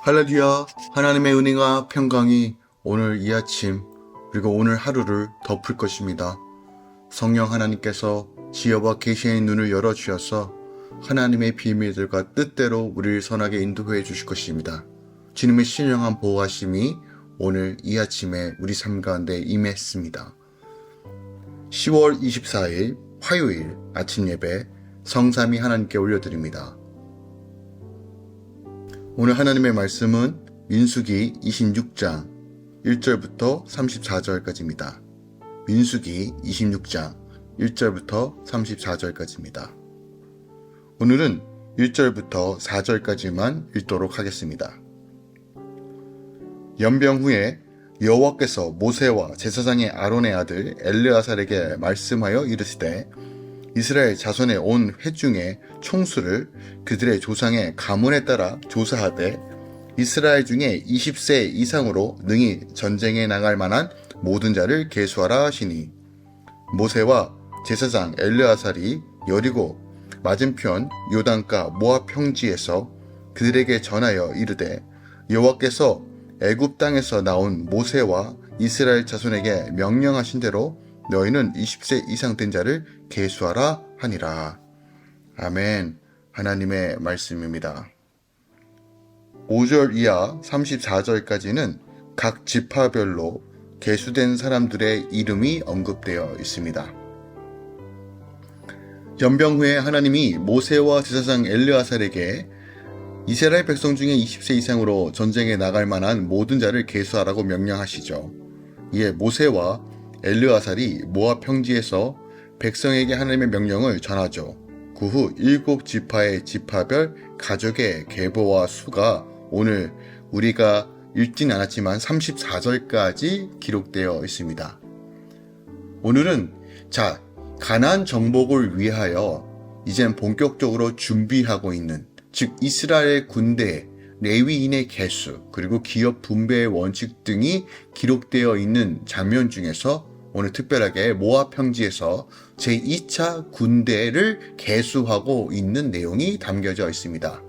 할렐루야. 하나님의 은혜가 평강이 오늘 이 아침 그리고 오늘 하루를 덮을 것입니다. 성령 하나님께서 지혜와 계시의 눈을 열어주셔서 하나님의 비밀들과 뜻대로 우리를 선하게 인도해 주실 것입니다. 주님의 신령한 보호하심이 오늘 이 아침에 우리 삶 가운데 임했습니다. 10월 24일 화요일 아침 예배 성삼위 하나님께 올려드립니다. 오늘 하나님의 말씀은 민수기 26장 1절부터 34절까지입니다. 민수기 26장 1절부터 34절까지입니다. 오늘은 1절부터 4절까지만 읽도록 하겠습니다. 연병 후에 여호와께서 모세와 제사장의 아론의 아들 엘르아살에게 말씀하여 이르시되 이스라엘 자손의 온 회중의 총수를 그들의 조상의 가문에 따라 조사하되 이스라엘 중에 20세 이상으로 능히 전쟁에 나갈 만한 모든 자를 계수하라 하시니 모세와 제사장 엘르아살이 여리고 맞은편 요단가 모압 평지에서 그들에게 전하여 이르되 여호와께서 애굽 땅에서 나온 모세와 이스라엘 자손에게 명령하신 대로 너희는 20세 이상 된 자를 계수하라 하니라. 아멘. 하나님의 말씀입니다. 5절 이하 34절까지는 각 지파별로 계수된 사람들의 이름이 언급되어 있습니다. 연병 후에 하나님이 모세와 제사장 엘르아살에게 이스라엘 백성 중에 20세 이상으로 전쟁에 나갈 만한 모든 자를 계수하라고 명령하시죠. 이에 모세와 엘르아살이 모압 평지에서 백성에게 하나님의 명령을 전하죠. 그 후 7지파의 지파별 가족의 계보와 수가 오늘 우리가 읽진 않았지만 34절까지 기록되어 있습니다. 오늘은 가나안 정복을 위하여 이젠 본격적으로 준비하고 있는 즉 이스라엘 군대, 레위인의 개수, 그리고 기업 분배의 원칙 등이 기록되어 있는 장면 중에서 오늘 특별하게 모압 평지에서 제2차 군대를 계수하고 있는 내용이 담겨져 있습니다.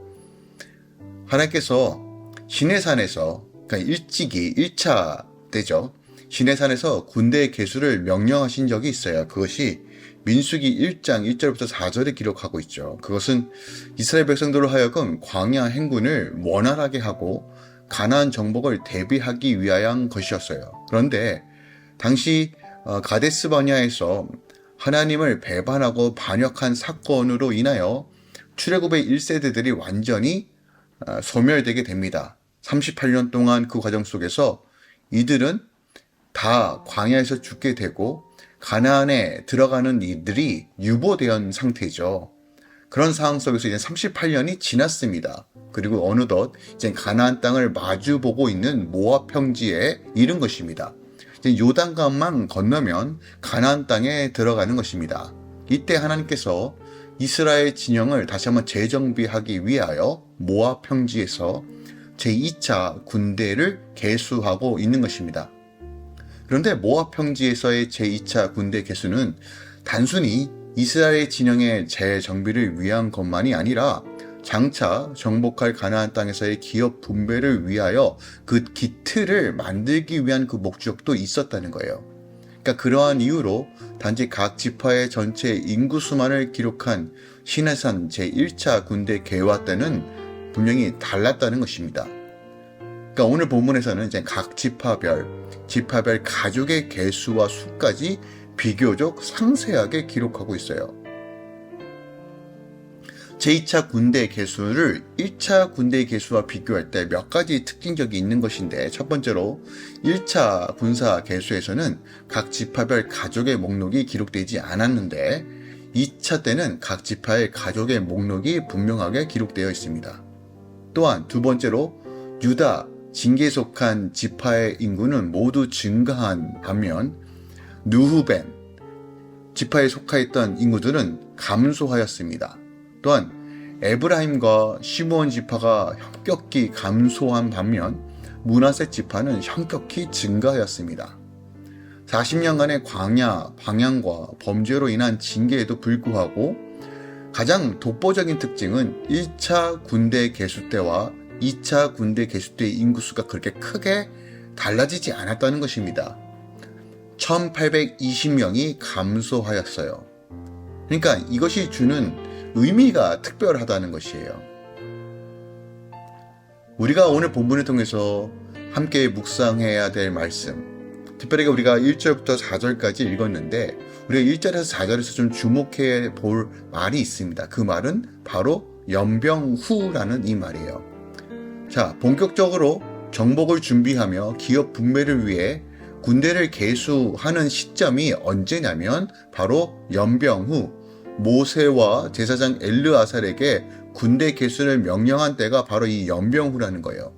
하나님께서 시내산에서, 그러니까 일찍이 1차 때죠. 시내산에서 군대의 계수를 명령하신 적이 있어요. 그것이 민수기 1장 1절부터 4절에 기록하고 있죠. 그것은 이스라엘 백성들로 하여금 광야 행군을 원활하게 하고 가나안 정복을 대비하기 위한 것이었어요. 그런데 당시 가데스 바네아에서 하나님을 배반하고 반역한 사건으로 인하여 출애굽의 1세대들이 완전히 소멸되게 됩니다. 38년 동안 그 과정 속에서 이들은 다 광야에서 죽게 되고 가나안에 들어가는 이들이 유보된 상태죠. 그런 상황 속에서 이제 38년이 지났습니다. 그리고 어느덧 이제 가나안 땅을 마주보고 있는 모압 평지에 이른 것입니다. 이제 요단강만 건너면 가나안 땅에 들어가는 것입니다. 이때 하나님께서 이스라엘 진영을 다시 한번 재정비하기 위하여 모압 평지에서 제2차 군대를 계수하고 있는 것입니다. 그런데 모압 평지에서의 제2차 군대 계수는 단순히 이스라엘 진영의 재정비를 위한 것만이 아니라 장차 정복할 가나안 땅에서의 기업 분배를 위하여 그 기틀을 만들기 위한 그 목적도 있었다는 거예요. 그러니까 그러한 이유로 단지 각 지파의 전체 인구 수만을 기록한 시내산 제1차 군대 계와 때는 분명히 달랐다는 것입니다. 그러니까 오늘 본문에서는 이제 각 지파별 가족의 계수와 수까지 비교적 상세하게 기록하고 있어요. 제2차 군대 계수를 1차 군대 계수와 비교할 때 몇 가지 특징적이 있는 것인데, 첫 번째로 1차 군사 계수에서는 각 지파별 가족의 목록이 기록되지 않았는데 2차 때는 각 지파의 가족의 목록이 분명하게 기록되어 있습니다. 또한 두 번째로 유다 징계에 속한 지파의 인구는 모두 증가한 반면 느후벤 지파에 속하였던 인구들은 감소하였습니다. 또한 에브라임과 시므온 지파가 현격히 감소한 반면 므낫세 지파는 현격히 증가하였습니다. 40년간의 광야, 방향과 범죄로 인한 징계에도 불구하고 가장 독보적인 특징은 1차 군대 개수 때와 2차 군대 개수 때의 인구수가 그렇게 크게 달라지지 않았다는 것입니다. 1820명이 감소하였어요. 그러니까 이것이 주는 의미가 특별하다는 것이에요. 우리가 오늘 본문을 통해서 함께 묵상해야 될 말씀, 특별히 우리가 1절부터 4절까지 읽었는데 우리가 1절에서 4절에서 좀 주목해 볼 말이 있습니다. 그 말은 바로 연병후라는 이 말이에요. 자, 본격적으로 정복을 준비하며 기업 분배를 위해 군대를 개수하는 시점이 언제냐면 바로 연병 후 모세와 제사장 엘르아살에게 군대 개수를 명령한 때가 바로 이 연병 후라는 거예요.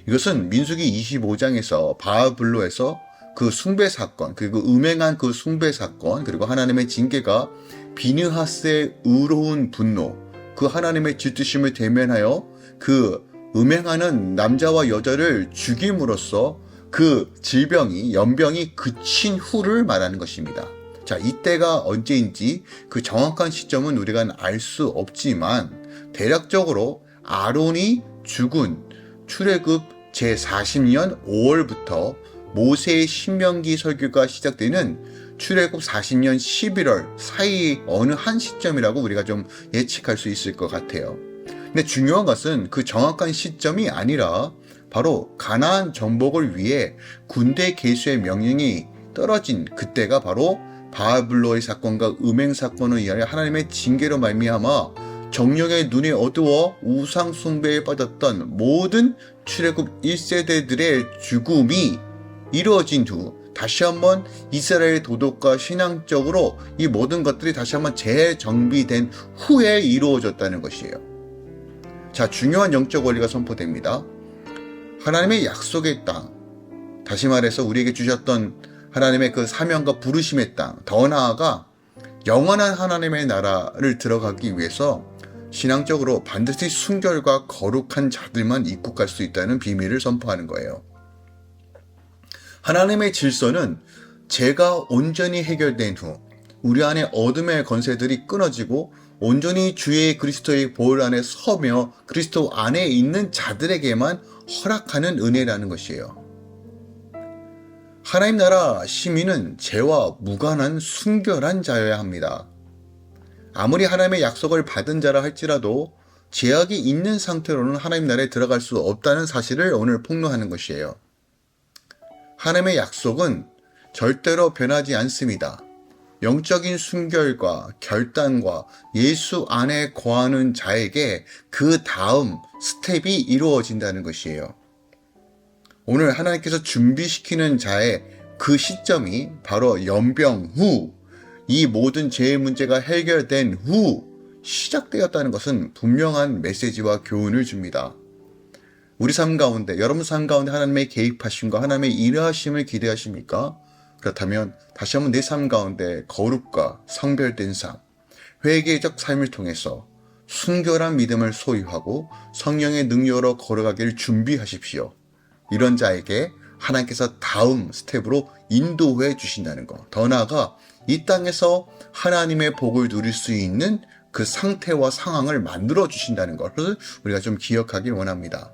이것은 민수기 25장에서 바알블로에서 그 숭배 사건, 그리고 음행한 그 숭배 사건, 그리고 하나님의 징계가 비느하스의 의로운 분노, 그 하나님의 질투심을 대면하여 그 음행하는 남자와 여자를 죽임으로써 그 질병이, 연병이 그친 후를 말하는 것입니다. 자, 이때가 언제인지 그 정확한 시점은 우리가 알 수 없지만 대략적으로 아론이 죽은 출애굽 제40년 5월부터 모세의 신명기 설교가 시작되는 출애굽 40년 11월 사이 어느 한 시점이라고 우리가 좀 예측할 수 있을 것 같아요. 근데 중요한 것은 그 정확한 시점이 아니라 바로 가나안 정복을 위해 군대 개수의 명령이 떨어진 그때가 바로 바알블로의 사건과 음행 사건을 위하여 하나님의 징계로 말미암아 정령의 눈이 어두워 우상 숭배에 빠졌던 모든 출애굽 1세대들의 죽음이 이루어진 후 다시 한번 이스라엘 도덕과 신앙적으로 이 모든 것들이 다시 한번 재정비된 후에 이루어졌다는 것이에요. 자, 중요한 영적 원리가 선포됩니다. 하나님의 약속의 땅, 다시 말해서 우리에게 주셨던 하나님의 그 사명과 부르심의 땅, 더 나아가 영원한 하나님의 나라를 들어가기 위해서 신앙적으로 반드시 순결과 거룩한 자들만 입국할 수 있다는 비밀을 선포하는 거예요. 하나님의 질서는 죄가 온전히 해결된 후 우리 안에 어둠의 권세들이 끊어지고 온전히 주의 그리스도의 보혈 안에 서며 그리스도 안에 있는 자들에게만 허락하는 은혜라는 것이에요. 하나님 나라 시민은 죄와 무관한 순결한 자여야 합니다. 아무리 하나님의 약속을 받은 자라 할지라도 죄악이 있는 상태로는 하나님 나라에 들어갈 수 없다는 사실을 오늘 폭로하는 것이에요. 하나님의 약속은 절대로 변하지 않습니다. 영적인 순결과 결단과 예수 안에 거하는 자에게 그 다음 스텝이 이루어진다는 것이에요. 오늘 하나님께서 준비시키는 자의 그 시점이 바로 연병 후, 이 모든 죄의 문제가 해결된 후 시작되었다는 것은 분명한 메시지와 교훈을 줍니다. 우리 삶 가운데, 여러분 삶 가운데 하나님의 개입하심과 하나님의 일하심을 기대하십니까? 그렇다면 다시 한번 내 삶 가운데 거룩과 성별된 삶, 회개적 삶을 통해서 순결한 믿음을 소유하고 성령의 능력으로 걸어가기를 준비하십시오. 이런 자에게 하나님께서 다음 스텝으로 인도해 주신다는 것. 더 나아가 이 땅에서 하나님의 복을 누릴 수 있는 그 상태와 상황을 만들어 주신다는 것을 우리가 좀 기억하길 원합니다.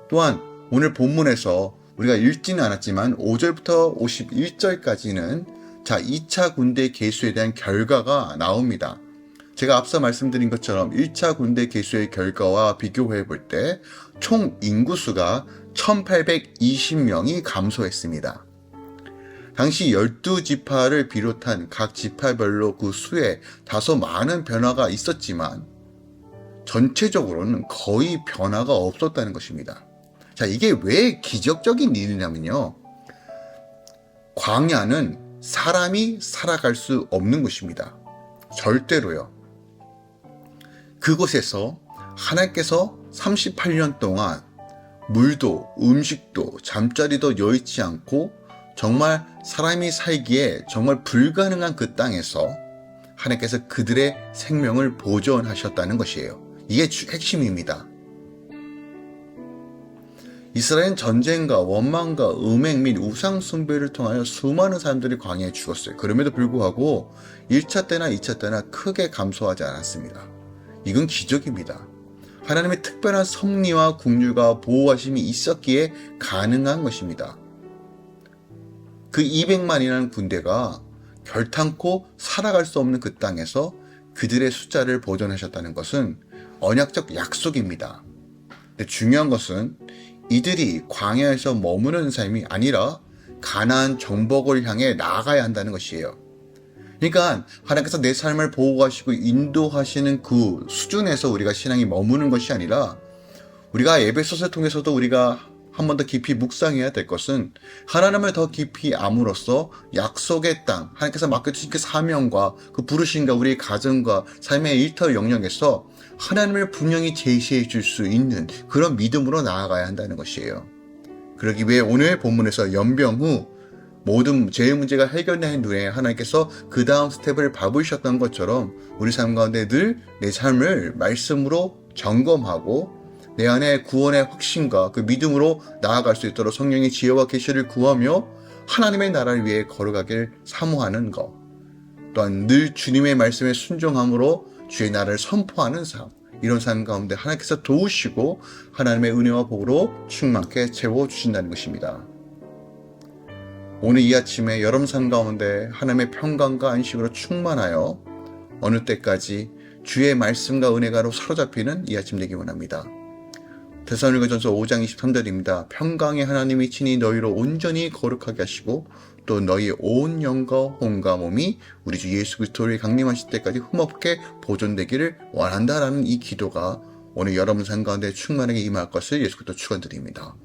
또한 오늘 본문에서 우리가 읽지는 않았지만 5절부터 51절까지는 자 2차 군대 개수에 대한 결과가 나옵니다. 제가 앞서 말씀드린 것처럼 1차 군대 개수의 결과와 비교해 볼 때 총 인구수가 1820명이 감소했습니다. 당시 12지파를 비롯한 각 지파별로 그 수에 다소 많은 변화가 있었지만 전체적으로는 거의 변화가 없었다는 것입니다. 자, 이게 왜 기적적인 일이냐면요. 광야는 사람이 살아갈 수 없는 곳입니다. 절대로요. 그곳에서 하나님께서 38년 동안 물도 음식도 잠자리도 여의치 않고 정말 사람이 살기에 정말 불가능한 그 땅에서 하나님께서 그들의 생명을 보존하셨다는 것이에요. 이게 핵심입니다. 이스라엘은 전쟁과 원망과 음행 및 우상 숭배를 통하여 수많은 사람들이 광야에 죽었어요. 그럼에도 불구하고 1차 때나 2차 때나 크게 감소하지 않았습니다. 이건 기적입니다. 하나님의 특별한 섭리와 긍휼과 보호하심이 있었기에 가능한 것입니다. 그 200만이라는 군대가 결탄코 살아갈 수 없는 그 땅에서 그들의 숫자를 보존하셨다는 것은 언약적 약속입니다. 근데 중요한 것은 이들이 광야에서 머무는 삶이 아니라 가나안 정복을 향해 나아가야 한다는 것이에요. 그러니까 하나님께서 내 삶을 보호하시고 인도하시는 그 수준에서 우리가 신앙이 머무는 것이 아니라, 우리가 에베소서를 통해서도 우리가 한 번 더 깊이 묵상해야 될 것은, 하나님을 더 깊이 암으로써 약속의 땅, 하나님께서 맡겨주신 그 사명과 그 부르심과 우리의 가정과 삶의 일터 영역에서 하나님을 분명히 제시해 줄 수 있는 그런 믿음으로 나아가야 한다는 것이에요. 그러기 위해 오늘 본문에서 연병 후 모든 죄의 문제가 해결된 후에 하나님께서 그 다음 스텝을 밟으셨던 것처럼 우리 삶 가운데 늘 내 삶을 말씀으로 점검하고 내 안에 구원의 확신과 그 믿음으로 나아갈 수 있도록 성령의 지혜와 계시를 구하며 하나님의 나라를 위해 걸어가길 사모하는 것, 또한 늘 주님의 말씀에 순종함으로 주의 나라를 선포하는 삶, 이런 삶 가운데 하나님께서 도우시고 하나님의 은혜와 복으로 충만케 채워주신다는 것입니다. 오늘 이 아침에 여러분 삶 가운데 하나님의 평강과 안식으로 충만하여 어느 때까지 주의 말씀과 은혜가로 사로잡히는 이 아침 되기 원합니다. 데살로니가전서 5장 23절입니다. 평강의 하나님이 친히 너희로 온전히 거룩하게 하시고 또 너희의 온 영과 혼과 몸이 우리 주 예수 그리스도를 강림하실 때까지 흠없게 보존되기를 원한다라는 이 기도가 오늘 여러분 삶 가운데 충만하게 임할 것을 예수 그리스도 축원드립니다.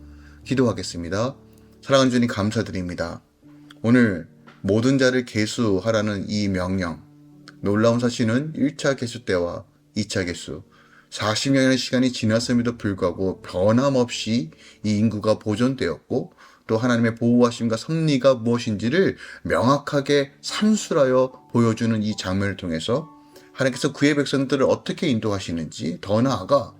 기도하겠습니다. 사랑하는 주님 감사드립니다. 오늘 모든 자를 계수하라는 이 명령, 놀라운 사실은 1차 계수 때와 2차 계수 40년의 시간이 지났음에도 불구하고 변함없이 이 인구가 보존되었고, 또 하나님의 보호하심과 섭리가 무엇인지를 명확하게 산술하여 보여주는 이 장면을 통해서 하나님께서 그의 백성들을 어떻게 인도하시는지, 더 나아가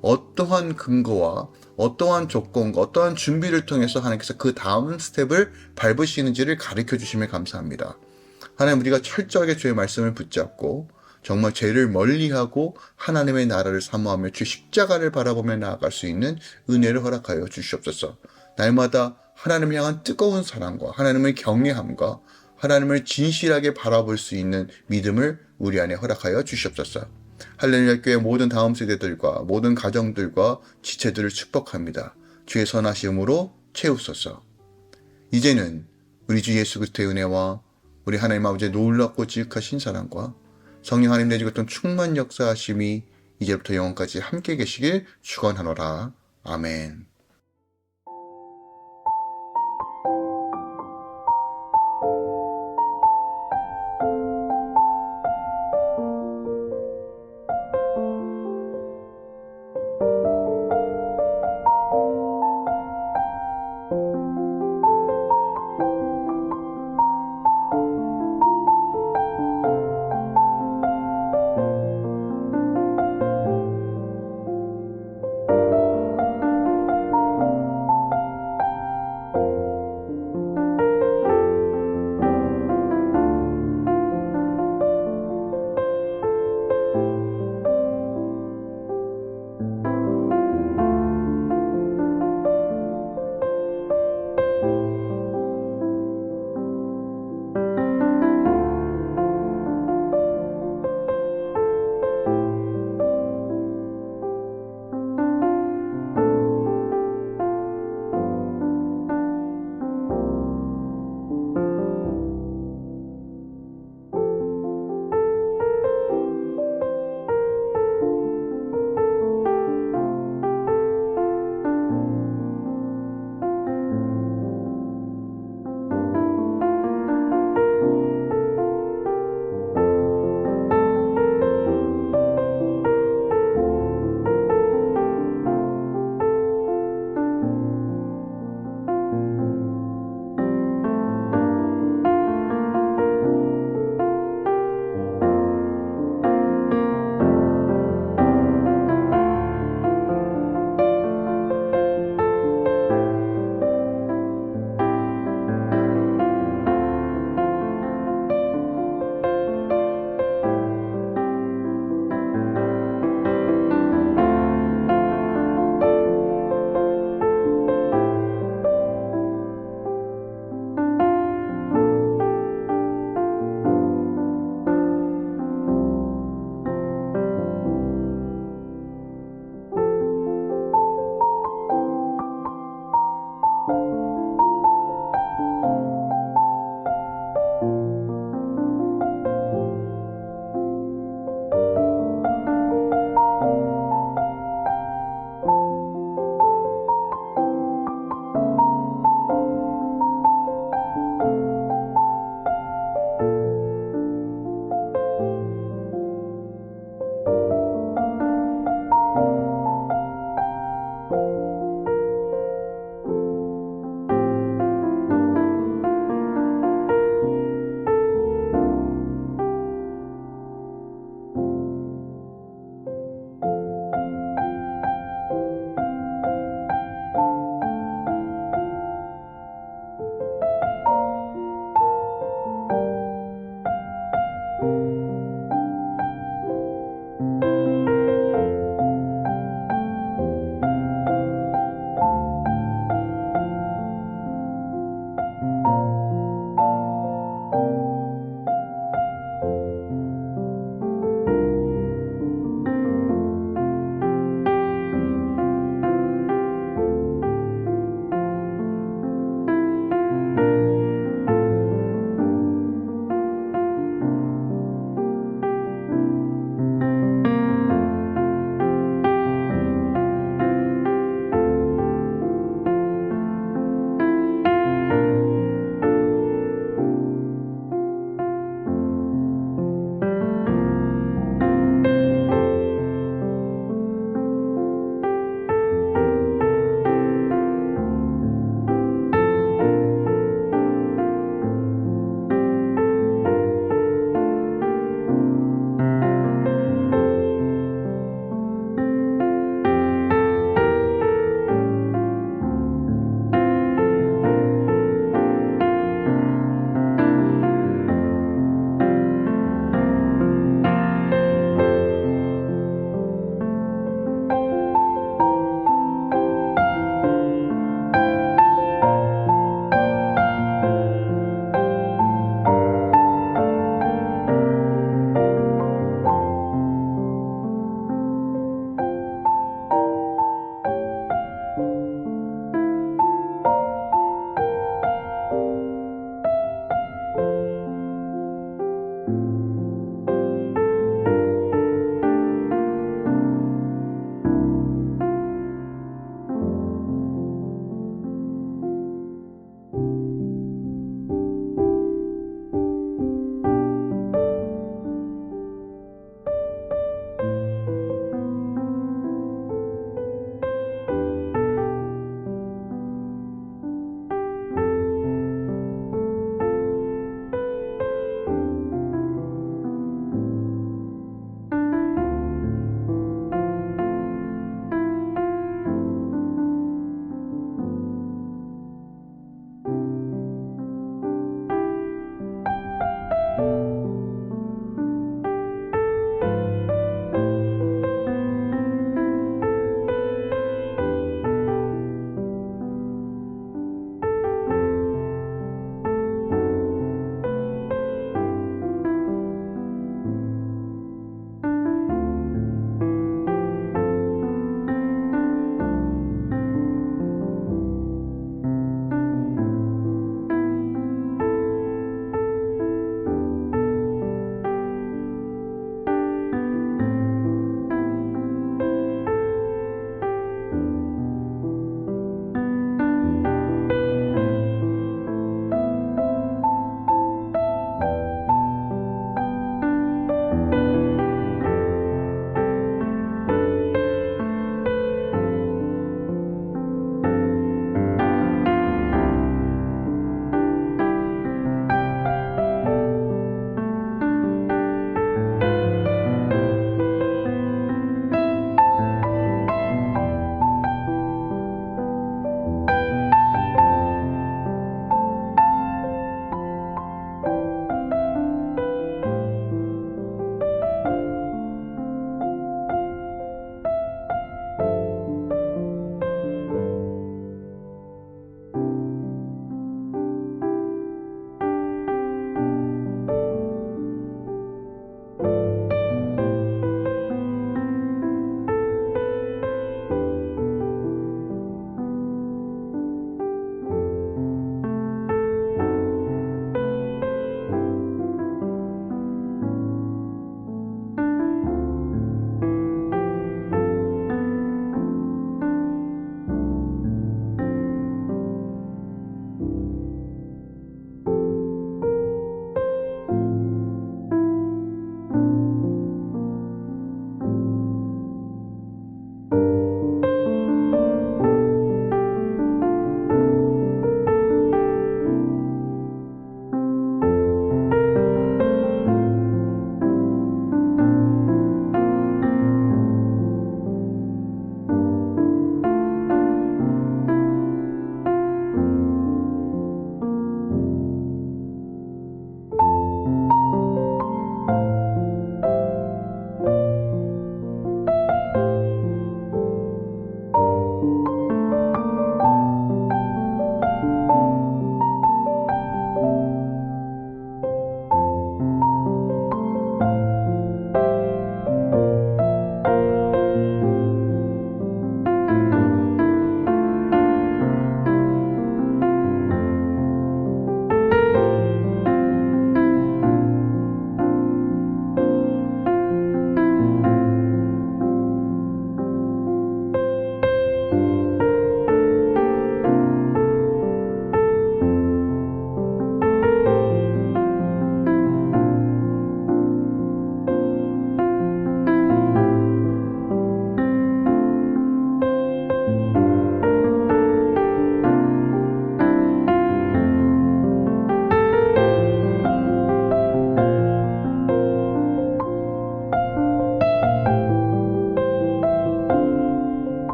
어떠한 근거와 어떠한 조건과 어떠한 준비를 통해서 하나님께서 그 다음 스텝을 밟으시는지를 가르쳐 주심에 감사합니다. 하나님, 우리가 철저하게 주의 말씀을 붙잡고 정말 죄를 멀리하고 하나님의 나라를 사모하며 주 십자가를 바라보며 나아갈 수 있는 은혜를 허락하여 주시옵소서. 날마다 하나님을 향한 뜨거운 사랑과 하나님의 경외함과 하나님을 진실하게 바라볼 수 있는 믿음을 우리 안에 허락하여 주시옵소서. 할렐루야 교회 모든 다음 세대들과 모든 가정들과 지체들을 축복합니다. 주의 선하심으로 채우소서. 이제는 우리 주 예수 그리스도의 은혜와 우리 하나님 아버지의 놀랍고 지극하신 사랑과 성령 하나님 내주고 어떤 충만 역사하심이 이제부터 영원까지 함께 계시길 축원하노라. 아멘.